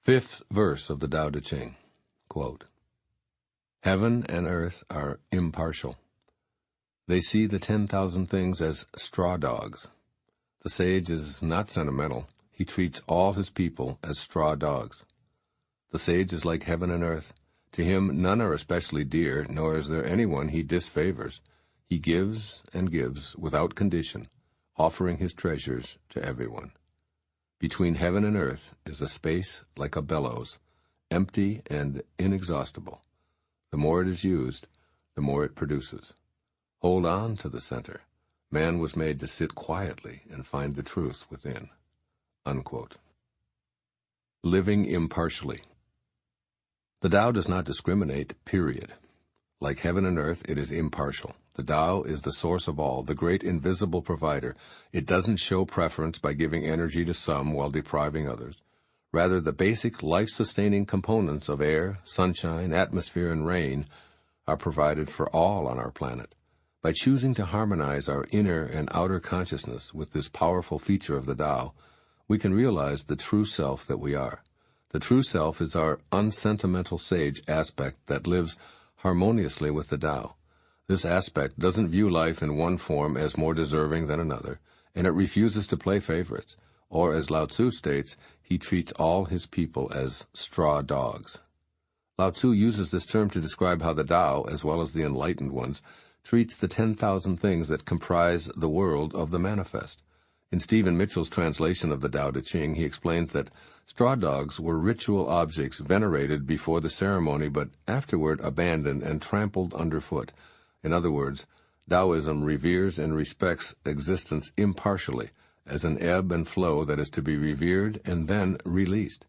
Fifth verse of the Tao Te Ching, quote, "Heaven and earth are impartial. They see the 10,000 things as straw dogs. The sage is not sentimental. He treats all his people as straw dogs. The sage is like heaven and earth. To him none are especially dear, nor is there anyone he disfavors. He gives and gives without condition, offering his treasures to everyone. Between heaven and earth is a space like a bellows, empty and inexhaustible. The more it is used, the more it produces. Hold on to the center. Man was made to sit quietly and find the truth within." Unquote. Living impartially. The Tao does not discriminate, period. Like heaven and earth, it is impartial. The Tao is the source of all, the great invisible provider. It doesn't show preference by giving energy to some while depriving others. Rather, the basic life-sustaining components of air, sunshine, atmosphere, and rain are provided for all on our planet. By choosing to harmonize our inner and outer consciousness with this powerful feature of the Tao, we can realize the true self that we are. The true self is our unsentimental sage aspect that lives harmoniously with the Tao. This aspect doesn't view life in one form as more deserving than another, and it refuses to play favorites, or as Lao Tzu states, he treats all his people as straw dogs. Lao Tzu uses this term to describe how the Tao, as well as the enlightened ones, treats the 10,000 things that comprise the world of the manifest. In Stephen Mitchell's translation of the Tao Te Ching, he explains that straw dogs were ritual objects venerated before the ceremony but afterward abandoned and trampled underfoot. In other words, Taoism reveres and respects existence impartially, as an ebb and flow that is to be revered and then released.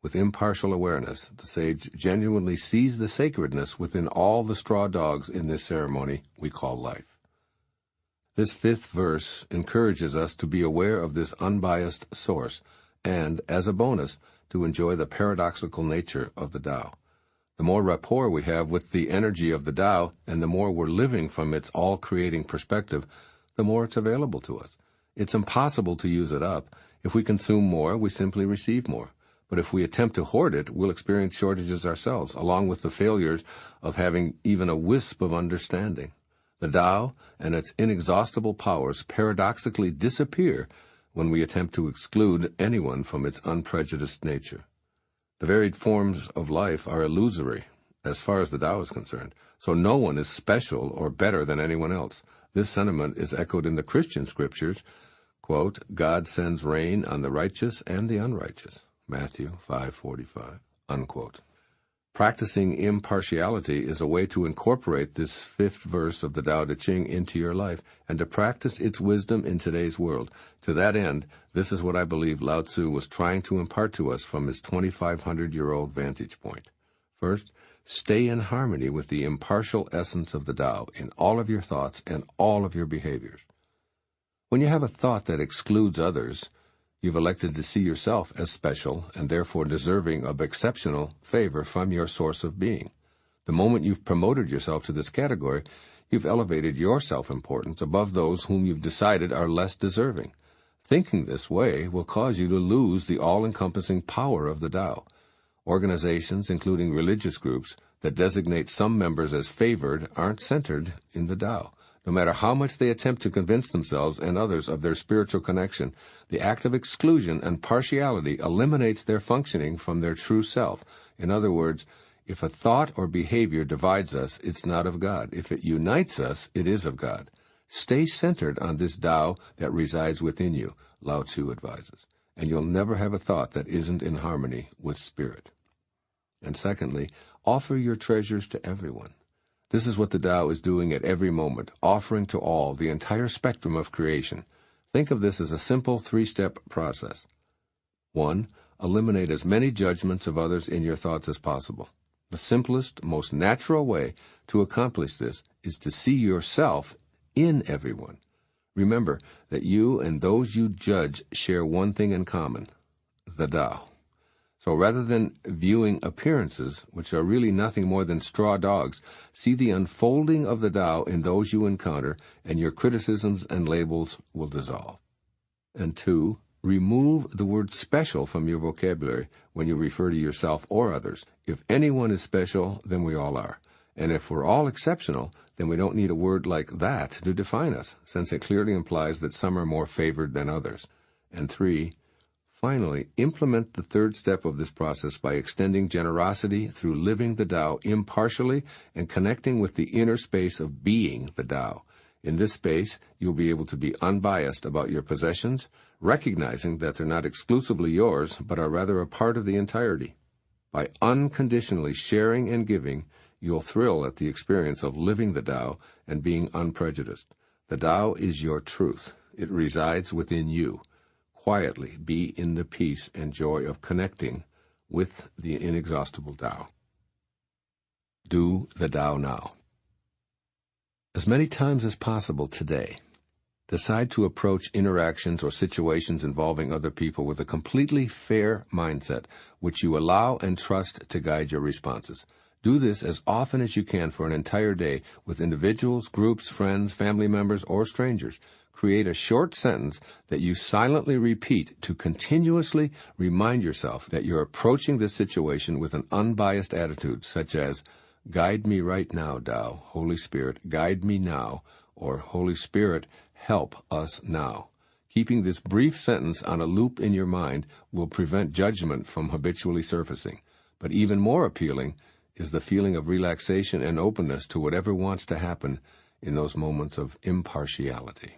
With impartial awareness, the sage genuinely sees the sacredness within all the straw dogs in this ceremony we call life. This fifth verse encourages us to be aware of this unbiased source and, as a bonus, to enjoy the paradoxical nature of the Tao. The more rapport we have with the energy of the Tao and the more we're living from its all-creating perspective, the more it's available to us. It's impossible to use it up. If we consume more, we simply receive more. But if we attempt to hoard it, we'll experience shortages ourselves, along with the failures of having even a wisp of understanding. The Tao and its inexhaustible powers paradoxically disappear when we attempt to exclude anyone from its unprejudiced nature. The varied forms of life are illusory, as far as the Tao is concerned, so no one is special or better than anyone else. This sentiment is echoed in the Christian scriptures, quote, "God sends rain on the righteous and the unrighteous," Matthew 5:45, unquote. Practicing impartiality is a way to incorporate this fifth verse of the Tao Te Ching into your life and to practice its wisdom in today's world. To that end, this is what I believe Lao Tzu was trying to impart to us from his 2,500-year-old vantage point. First, stay in harmony with the impartial essence of the Tao in all of your thoughts and all of your behaviors. When you have a thought that excludes others, you've elected to see yourself as special and therefore deserving of exceptional favor from your source of being. The moment you've promoted yourself to this category, you've elevated your self-importance above those whom you've decided are less deserving. Thinking this way will cause you to lose the all-encompassing power of the Tao. Organizations, including religious groups, that designate some members as favored aren't centered in the Tao. No matter how much they attempt to convince themselves and others of their spiritual connection, the act of exclusion and partiality eliminates their functioning from their true self. In other words, if a thought or behavior divides us, it's not of God. If it unites us, it is of God. Stay centered on this Tao that resides within you, Lao Tzu advises, and you'll never have a thought that isn't in harmony with spirit. And secondly, offer your treasures to everyone. This is what the Tao is doing at every moment, offering to all the entire spectrum of creation. Think of this as a simple three-step process. 1. Eliminate as many judgments of others in your thoughts as possible. The simplest, most natural way to accomplish this is to see yourself in everyone. Remember that you and those you judge share one thing in common, the Tao. So rather than viewing appearances, which are really nothing more than straw dogs, see the unfolding of the Tao in those you encounter, and your criticisms and labels will dissolve. And 2, Remove the word special from your vocabulary when you refer to yourself or others. If anyone is special, then we all are. And if we're all exceptional, then we don't need a word like that to define us, since it clearly implies that some are more favored than others. And 3, finally, implement the third step of this process by extending generosity through living the Tao impartially and connecting with the inner space of being the Tao. In this space, you'll be able to be unbiased about your possessions, recognizing that they're not exclusively yours, but are rather a part of the entirety. By unconditionally sharing and giving, you'll thrill at the experience of living the Tao and being unprejudiced. The Tao is your truth. It resides within you. Quietly be in the peace and joy of connecting with the inexhaustible Tao. Do the Tao now. As many times as possible today, decide to approach interactions or situations involving other people with a completely fair mindset, which you allow and trust to guide your responses. Do this as often as you can for an entire day with individuals, groups, friends, family members, or strangers. Create a short sentence that you silently repeat to continuously remind yourself that you're approaching this situation with an unbiased attitude, such as, "Guide me right now, Tao. Holy Spirit, guide me now," or "Holy Spirit, help us now." Keeping this brief sentence on a loop in your mind will prevent judgment from habitually surfacing. But even more appealing is the feeling of relaxation and openness to whatever wants to happen in those moments of impartiality.